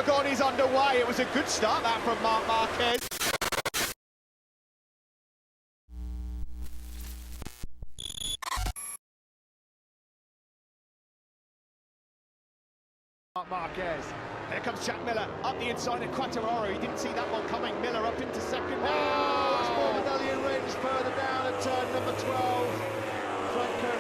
Aragon is underway. It was a good start that from Marc Marquez. Marc Marquez. There comes Jack Miller up the inside of QUARTARARO. He didn't see that one coming. Miller up into second. Oh, it's MORBIDELLI and RINS further down at turn number 12.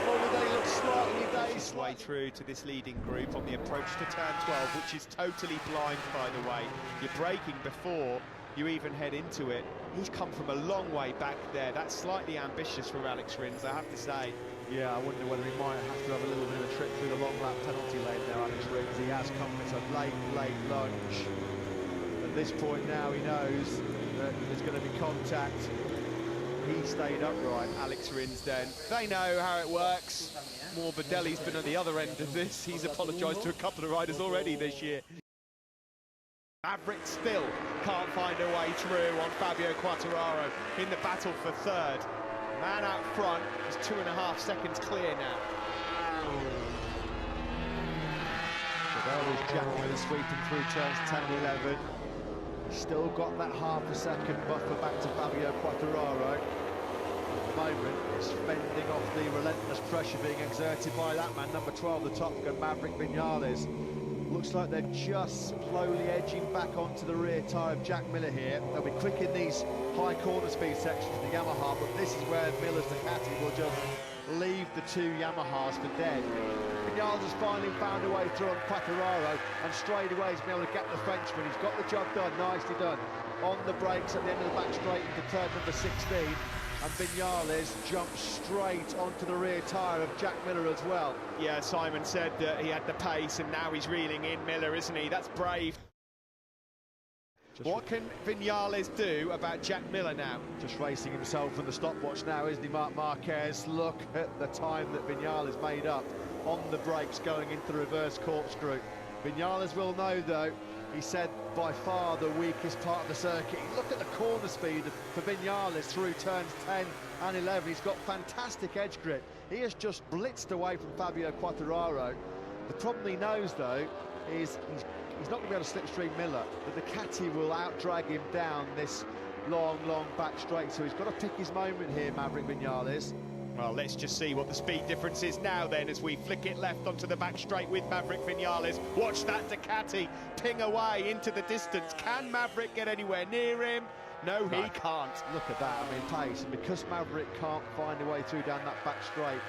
MORBIDELLI looks slightly dazed. Way through to this leading group on the approach to turn 12, which is totally blind, by the way. You're braking before you even head into it. He's come from a long way back there. That's slightly ambitious from Alex RINS, I have to say. Yeah, I wonder whether he might have to have a little bit of a trip through the long lap penalty lane there, Alex RINS. He has come with a late lunge. At this point now, he knows that there's going to be contact. He stayed upright. Alex RINS then. They know how it works. MORBIDELLI's been at the other end of this. He's apologised to a couple of riders already this year. Maverick still can't find a way through on Fabio Quartararo in the battle for third. Man out front is 2.5 seconds clear now. So there is Jack Miller sweeping through turns 10 and 11. He's still got that half a second buffer back to Fabio Quartararo. At the moment, it's fending off the relentless pressure being exerted by that man, number 12, the Top Gun, Maverick Viñales. Looks like they're just slowly edging back onto the rear tyre of Jack Miller here. They'll be quick in these high corner speed sections of the Yamaha, but this is where Miller's Ducati will just leave the two Yamahas for dead. Viñales has finally found a way through on Quartararo, and straight away he's been able to get the Frenchman. He's got the job done, nicely done. On the brakes at the end of the back straight into turn number 16. And Viñales jumps straight onto the rear tyre of Jack Miller as well. Yeah, Simon said that he had the pace, and now he's reeling in Miller, isn't he? That's brave. What can Viñales do about Jack Miller now? Just racing himself and the stopwatch now, isn't he, Marc Marquez? Look at the time that Viñales made up on the brakes going into the reverse corkscrew. Viñales will know, though, he said by far the weakest part of the circuit. Look at the corner speed for Viñales through turns 10 and 11. He's got fantastic edge grip. He has just blitzed away from Fabio Quartararo. The problem he knows, though, is he's not going to be able to slipstream Miller. The Ducati will out-drag him down this long back straight. So he's got to pick his moment here, Maverick Viñales. Well, let's just see what the speed difference is now then as we flick it left onto the back straight with Maverick Viñales. Watch that Ducati ping away into the distance. Can Maverick get anywhere near him? No, he can't. Look at that, I mean, pace. And because Maverick can't find a way through down that back straight,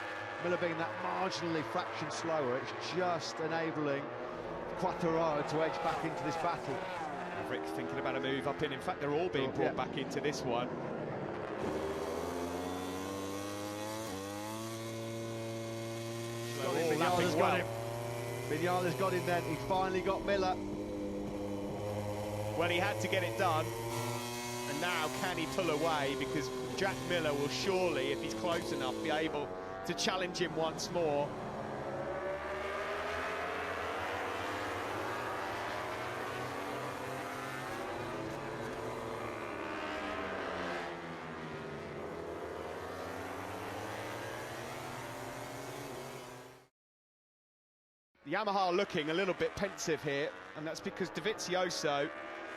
Miller being that marginally fraction slower, it's just enabling Quartararo to edge back into this battle. Maverick thinking about a move up in fact, they're all being brought back into this one. Viñales got him. Viñales got him then. He finally got Miller. Well, he had to get it done. And now can he pull away? Because Jack Miller will surely, if he's close enough, be able to challenge him once more. The Yamaha looking a little bit pensive here, and that's because Dovizioso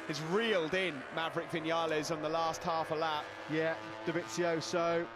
has reeled in Maverick Viñales on the last half a lap. Yeah, Dovizioso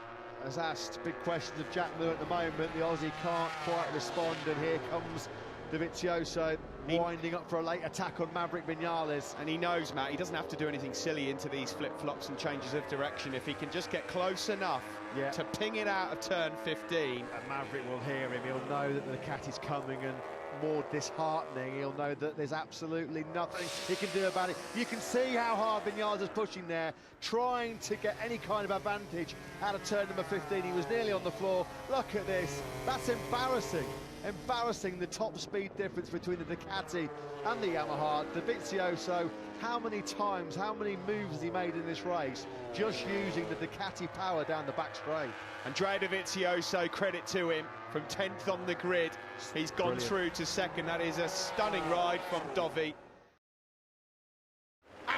has asked big questions of Jack Miller at the moment. The Aussie can't quite respond, and here comes Dovizioso winding up for a late attack on Maverick Viñales. And he knows, Matt, he doesn't have to do anything silly into these flip-flops and changes of direction. If he can just get close enough to ping it out of turn 15. And Maverick will hear him, he'll know that the Ducati's coming, and more disheartening, he'll know that there's absolutely nothing he can do about it. You can see how hard Viñales is pushing there, trying to get any kind of advantage out of turn number 15. He was nearly on the floor. Look at this, that's embarrassing. Embarrassing, the top speed difference between the Ducati and the Yamaha. Dovizioso, how many times, how many moves has he made in this race, just using the Ducati power down the back straight? Andrea Dovizioso, credit to him, from 10th on the grid, he's gone through to second. That is a stunning ride from Dovi.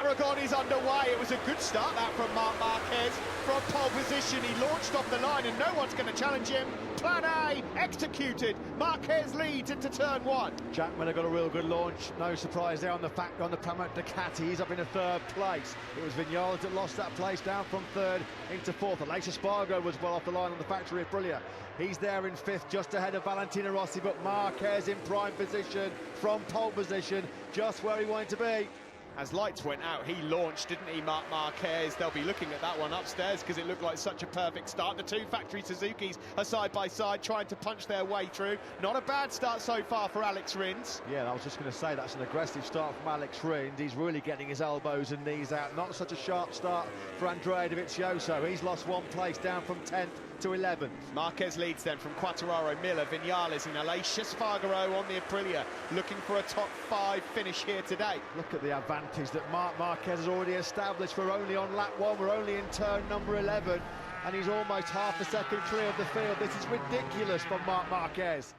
Aragon is underway. It was a good start that from Marc Marquez. From pole position, he launched off the line and no one's going to challenge him. Plan A executed. Marquez leads into turn one. Jackman got a real good launch. No surprise there on the Pramac Ducati. He's up in a third place. It was Viñales that lost that place down from third into fourth. Aleix Espargaro was well off the line on the factory Aprilia. He's there in fifth, just ahead of Valentino Rossi, but Marquez in prime position from pole position, just where he wanted to be. As lights went out, he launched, didn't he, Marc Marquez? They'll be looking at that one upstairs because it looked like such a perfect start. The two factory Suzukis are side by side trying to punch their way through. Not a bad start so far for Alex Rins. Yeah, I was just going to say that's an aggressive start from Alex Rins. He's really getting his elbows and knees out. Not such a sharp start for Andrea Dovizioso. He's lost one place, down from 10th to 11th. Marquez leads then from QUARTARARO, Miller, Viñales and Aleix Espargaro on the Aprilia, looking for a top 5 finish here today. Look at the advantage that Marc Marquez has already established. We're only on lap 1, we're only in turn number 11, and he's almost half a second clear of the field. This is ridiculous for Marc Marquez.